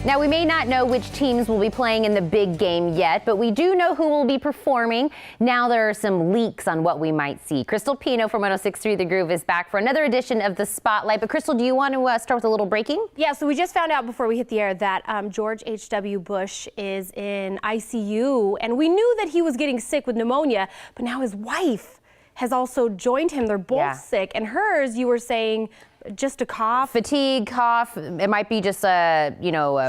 Now, we may not know which teams will be playing in the big game yet, but we do know who will be performing. Now there are some leaks on what we might see. Krystal Pino from 106.3 The Groove is back for another edition of The Spotlight. But Krystal, do you want to start with a little breaking? Yeah, so we just found out before we hit the air that George H.W. Bush is in ICU, and we knew that he was getting sick with pneumonia, but now his wife has also joined him. They're both sick, and hers, you were saying, just a cough, fatigue, cough. It might be just a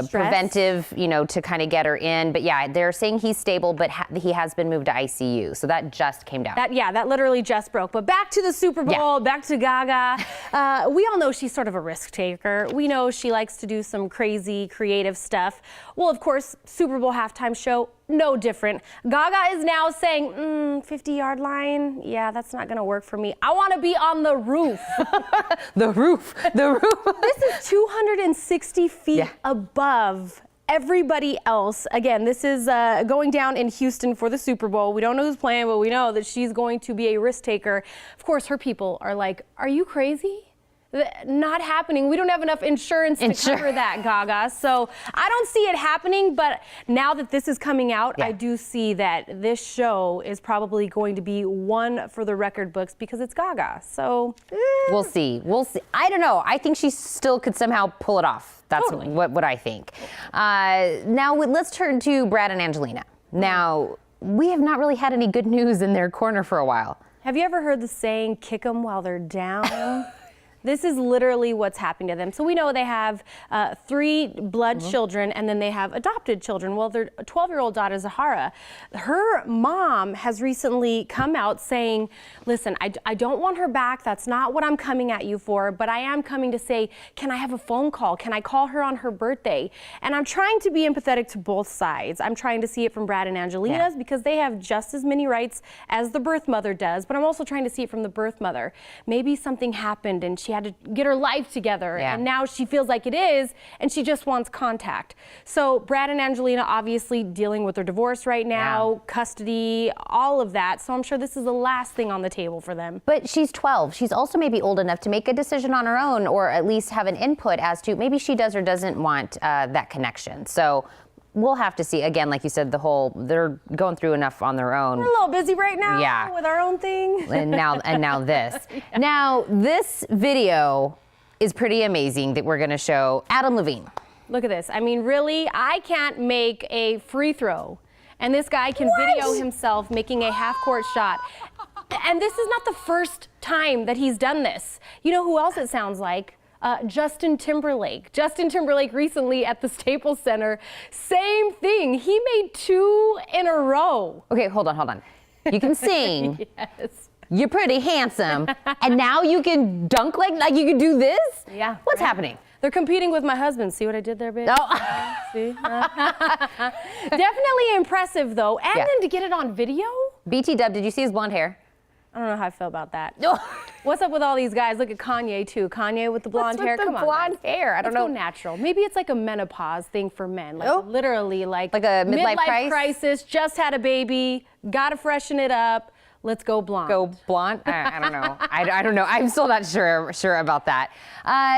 preventive, to kind of get her in. But yeah, they're saying he's stable, but he has been moved to ICU. So that just came down. That literally just broke. But back to the Super Bowl, back to Gaga. We all know she's sort of a risk taker. We know she likes to do some crazy, creative stuff. Well, of course, Super Bowl halftime show, no different. Gaga is now saying, 50-yard line, yeah, that's not gonna work for me. I wanna be on the roof. The roof. This is 260 feet above everybody else. Again, this is going down in Houston for the Super Bowl. We don't know who's playing, but we know that she's going to be a risk taker. Of course, her people are like, are you crazy? Not happening. We don't have enough insurance to cover that, Gaga. So I don't see it happening, but now that this is coming out, I do see that this show is probably going to be one for the record books because it's Gaga. So we'll see. I don't know. I think she still could somehow pull it off. That's what I think. Now let's turn to Brad and Angelina. Now, we have not really had any good news in their corner for a while. Have you ever heard the saying, kick them while they're down? This is literally what's happening to them. So we know they have 3 blood children, and then they have adopted children. Well, their 12-year-old daughter, Zahara, her mom has recently come out saying, listen, I don't want her back. That's not what I'm coming at you for, but I am coming to say, can I have a phone call? Can I call her on her birthday? And I'm trying to be empathetic to both sides. I'm trying to see it from Brad and Angelina's because they have just as many rights as the birth mother does, but I'm also trying to see it from the birth mother. Maybe something happened and she had to get her life together, and now she feels like it is, and she just wants contact. So Brad and Angelina obviously dealing with their divorce right now, custody, all of that. So I'm sure this is the last thing on the table for them. But she's 12. She's also maybe old enough to make a decision on her own, or at least have an input as to maybe she does or doesn't want that connection. So we'll have to see. Again, like you said, they're going through enough on their own. We're a little busy right now with our own thing. And now this. Now this video is pretty amazing that we're going to show Adam Levine. Look at this. I mean, really, I can't make a free throw, and this guy can video himself making a half-court shot. And this is not the first time that he's done this. You know who else it sounds like? Justin Timberlake. Justin Timberlake recently at the Staples Center, same thing. He made 2 in a row. Okay, hold on. You can sing. Yes. You're pretty handsome. And now you can dunk like you can do this? Yeah. What's happening? They're competing with my husband. See what I did there, babe? Oh. See? Definitely impressive, though. And then to get it on video? BT Dub, did you see his blonde hair? I don't know how I feel about that. What's up with all these guys? Look at Kanye, too. Kanye with the blonde hair. Come on. Blonde hair. I don't know. Let's go natural. Maybe it's like a menopause thing for men. Like literally like a midlife crisis. Just had a baby. Got to freshen it up. Let's go blonde. Go blonde? I don't know. I don't know. I'm still not sure about that.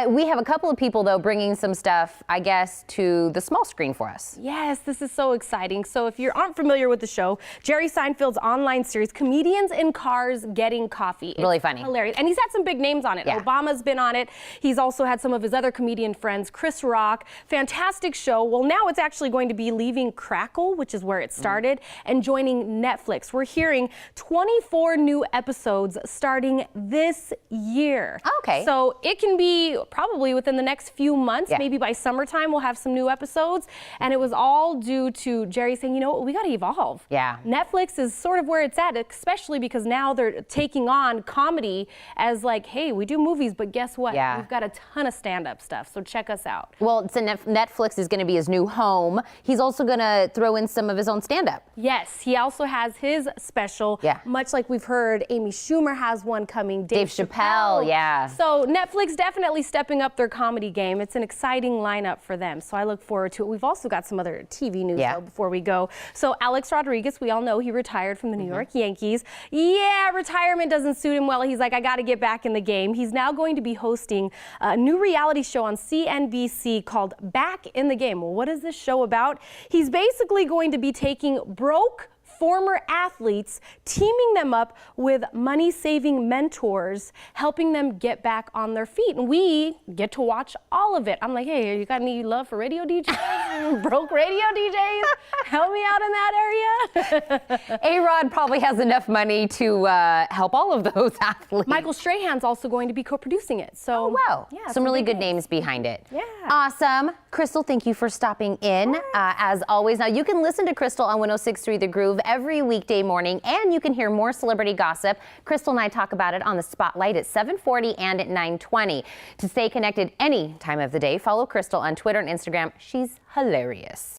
We have a couple of people, though, bringing some stuff, I guess, to the small screen for us. Yes, this is so exciting. So if you aren't familiar with the show, Jerry Seinfeld's online series, Comedians in Cars Getting Coffee. Really funny. Hilarious. And he's had some big names on it. Yeah. Obama's been on it. He's also had some of his other comedian friends, Chris Rock. Fantastic show. Well, now it's actually going to be leaving Crackle, which is where it started, and joining Netflix. We're hearing 24 new episodes starting this year. Okay. So it can be probably within the next few months, maybe by summertime we'll have some new episodes. And it was all due to Jerry saying, you know what, we got to evolve. Yeah. Netflix is sort of where it's at, especially because now they're taking on comedy as like, hey, we do movies, but guess what? Yeah. We've got a ton of stand-up stuff, so check us out. Well, Netflix is going to be his new home. He's also going to throw in some of his own stand-up. Yes, he also has his special, much much like we've heard Amy Schumer has one coming. Dave Chappelle, yeah. So Netflix definitely stepping up their comedy game. It's an exciting lineup for them. So I look forward to it. We've also got some other TV news though before we go. So Alex Rodriguez, we all know he retired from the New York Yankees. Yeah, retirement doesn't suit him well. He's like, I got to get back in the game. He's now going to be hosting a new reality show on CNBC called Back in the Game. Well, what is this show about? He's basically going to be taking broke former athletes, teaming them up with money-saving mentors, helping them get back on their feet. And we get to watch all of it. I'm like, hey, you got any love for radio DJs? Broke radio DJs? Help me out in that area. A-Rod probably has enough money to help all of those athletes. Michael Strahan's also going to be co-producing it. So, wow. Yeah, some really good names behind it. Yeah. Awesome. Krystal, thank you for stopping in. As always, now you can listen to Krystal on 106.3 The Groove every weekday morning, and you can hear more celebrity gossip. Krystal and I talk about it on the Spotlight at 7:40 and at 9:20. To stay connected any time of the day, follow Krystal on Twitter and Instagram. She's hilarious.